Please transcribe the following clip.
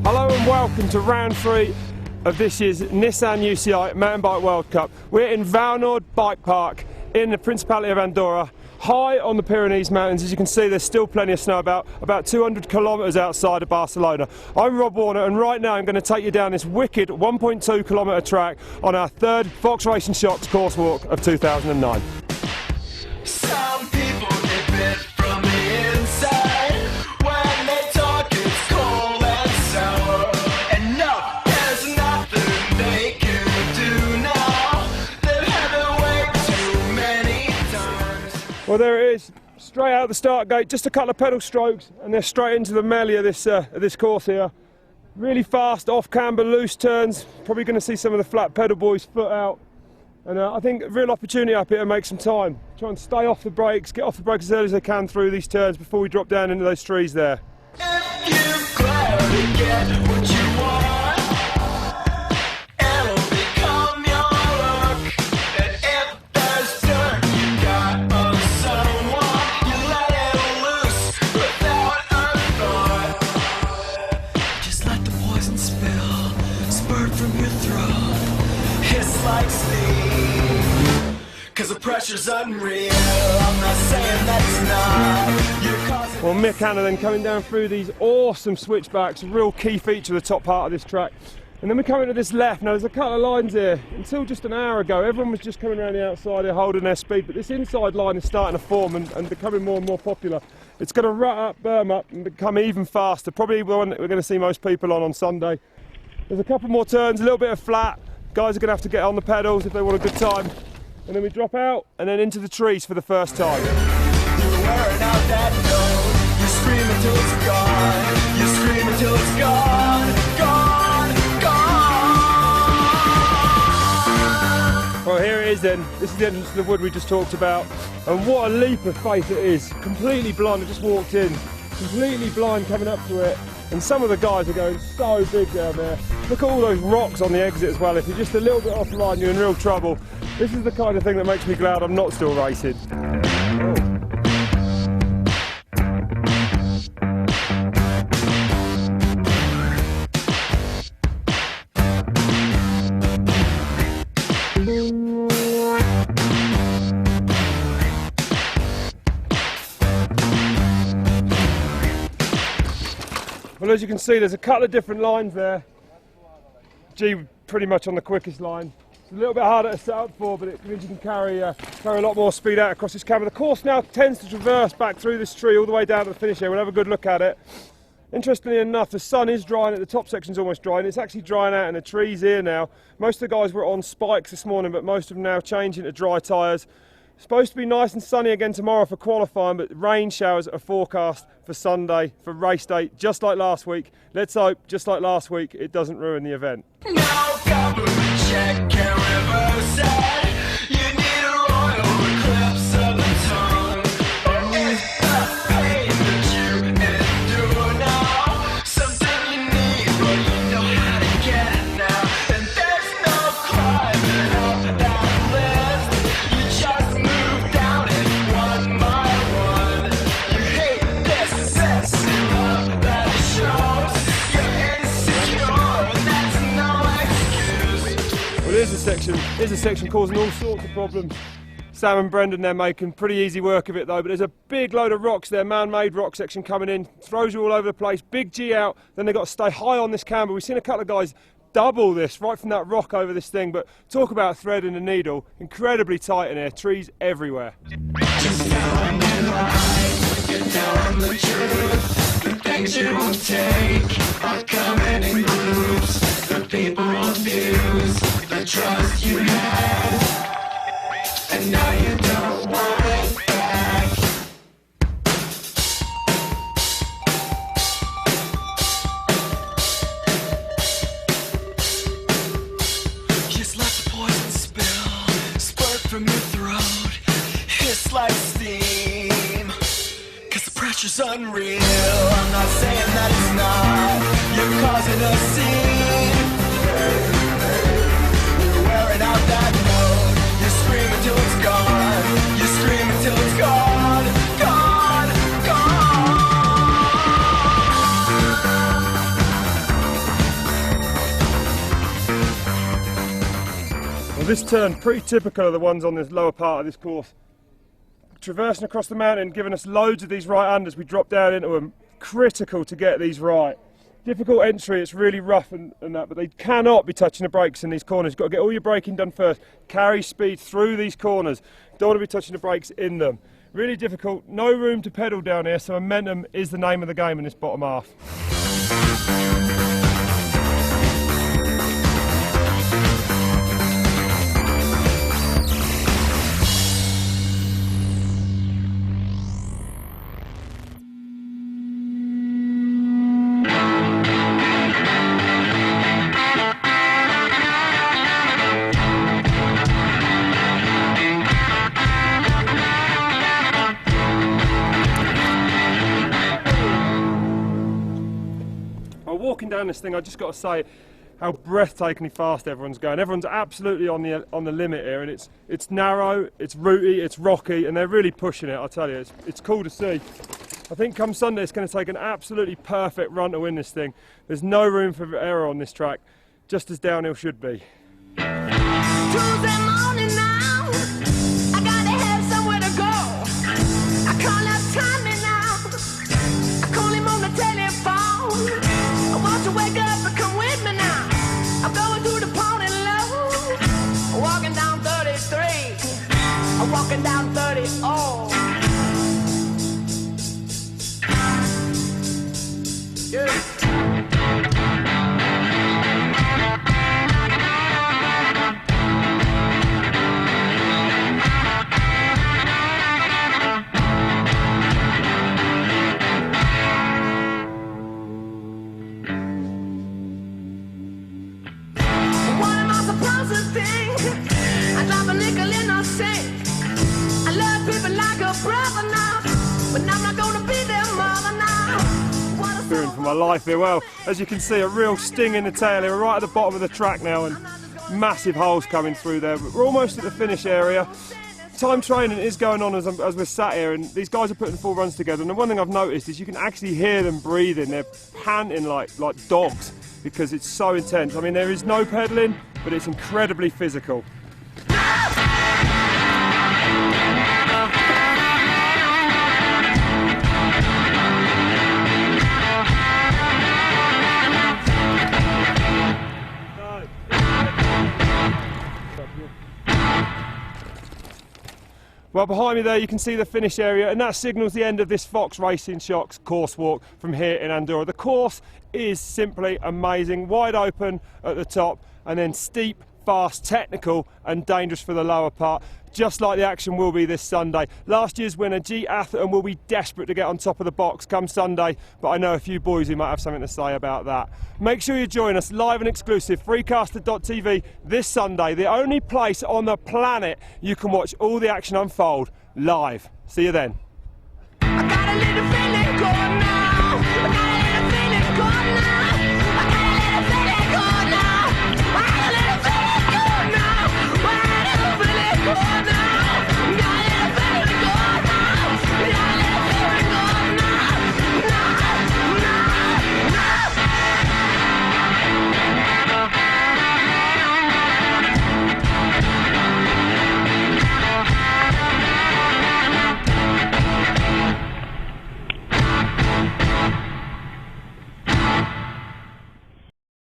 Hello and welcome to round 3 of this year's Nissan UCI Mountain Bike World Cup. We're in Valnord Bike Park in the Principality of Andorra, high on the Pyrenees Mountains. As you can see, there's still plenty of snow about 200 kilometres outside of Barcelona. I'm Rob Warner, and right now I'm going to take you down this wicked 1.2 kilometre track on our third Fox Racing Shocks course walk of 2009. Some people get bit from the inside. When they talk, it's cold and sour. And no, there's nothing they can do now. They've had to wait too many times. Well, there it is, straight out the start gate, just a couple of pedal strokes and they're straight into the melee of this course here. Really fast, off camber, loose turns. Probably going to see some of the flat pedal boys foot out. And I think a real opportunity up here to make some time. Try and stay off the brakes, get off the brakes as early as they can through these turns before we drop down into those trees there. If you clearly get what you want, it'll become your luck. And if there's dirt you got on someone, you let it loose without a thought. Just let the poison spill, spurt from your throat, hiss like steam, 'cause the pressure's unreal. I'm not saying that's not. You're causing. Well, Mick Hanna then coming down through these awesome switchbacks, a real key feature of the top part of this track. And then we come into this left. Now there's a couple of lines here. Until just an hour ago, everyone was just coming around the outside here holding their speed, but this inside line is starting to form and becoming more and more popular. It's going to rut up, berm up and become even faster. Probably the one that we're going to see most people on Sunday. There's a couple more turns, a little bit of flat. Guys are going to have to get on the pedals if they want a good time. And then we drop out and then into the trees for the first time. You're wearing out that note. You scream until it's gone. You scream until it's gone. Gone. Gone. Well, here it is then. This is the entrance to the wood we just talked about. And what a leap of faith it is. Completely blind, I just walked in. Completely blind coming up to it. And some of the guys are going so big down there. Look at all those rocks on the exit as well. If you're just a little bit off the line, you're in real trouble. This is the kind of thing that makes me glad I'm not still racing. Well, as you can see, there's a couple of different lines there. G pretty much on the quickest line. It's a little bit harder to set up for, but it means you can carry a lot more speed out across this camber. The course now tends to traverse back through this tree all the way down to the finish here. We'll have a good look at it. Interestingly enough, the sun is drying at the top section's almost dry, and it's actually drying out in the trees here now. Most of the guys were on spikes this morning, but most of them now changing to dry tyres. Supposed to be nice and sunny again tomorrow for qualifying, but rain showers are forecast for Sunday, for race day, just like last week. Let's hope, just like last week, it doesn't ruin the event. No government check can reverse it. You need a royal eclipse of the tongue. It's the pain that you endure now. Something you need, but you know how to get it now. And there's no climbing up that list. You just move down it one by one. You hate this system that shows you're insecure, and that's no excuse. Well, here's a section causing all sorts of problems. Sam and Brendan, they're making pretty easy work of it though, but there's a big load of rocks there, man-made rock section coming in, throws you all over the place, big G out, then they've got to stay high on this camber. We've seen a couple of guys double this right from that rock over this thing, but talk about thread and a needle, incredibly tight in here, trees everywhere. Just telling you lies, you're telling the truth. The things you won't take are coming in groups. The people abuse the trust you had, and now you don't want it back. Just let the poison spill, spurt from your throat. seems unreal. I'm not saying that it's not. You're causing a scene. You're wearing out that note. You scream until it's gone. You scream until it's gone. Gone, gone. Well, this turn, pretty typical of the ones on this lower part of this course. Traversing across the mountain, giving us loads of these right unders. We drop down into them. Critical to get these right. Difficult entry, it's really rough and that, but they cannot be touching the brakes in these corners. You've got to get all your braking done first. Carry speed through these corners. Don't want to be touching the brakes in them. Really difficult. No room to pedal down here, so momentum is the name of the game in this bottom half. Walking down this thing, I just got to say how breathtakingly fast everyone's going. Everyone's absolutely on the limit here, and it's narrow, it's rooty, it's rocky, and they're really pushing it. I tell you, it's cool to see. I think come Sunday it's going to take an absolutely perfect run to win this thing. There's no room for error on this track, just as downhill should be. Tuesday morning now, I gotta have somewhere to go. I call up Tommy now, I call him on the telephone. I want to wake up and come with me now. I'm going through the party low. I'm walking down 33. I'm walking down 30. Oh. Yeah. Fearing for my life here. Well, as you can see, a real sting in the tail here. We're right at the bottom of the track now, and massive holes coming through there. But we're almost at the finish area. Time training is going on as we're sat here, and these guys are putting 4 runs together. And the one thing I've noticed is you can actually hear them breathing. They're panting like dogs because it's so intense. I mean, there is no pedaling, but it's incredibly physical. Well, behind me there you can see the finish area, and that signals the end of this Fox Racing Shocks course walk from here in Andorra. The course is simply amazing, wide open at the top and then steep, fast, technical and dangerous for the lower part, just like the action will be this Sunday. Last year's winner G Atherton will be desperate to get on top of the box come Sunday, but I know a few boys who might have something to say about that. Make sure you join us live and exclusive, freecaster.tv this Sunday, the only place on the planet you can watch all the action unfold live. See you then. I got a little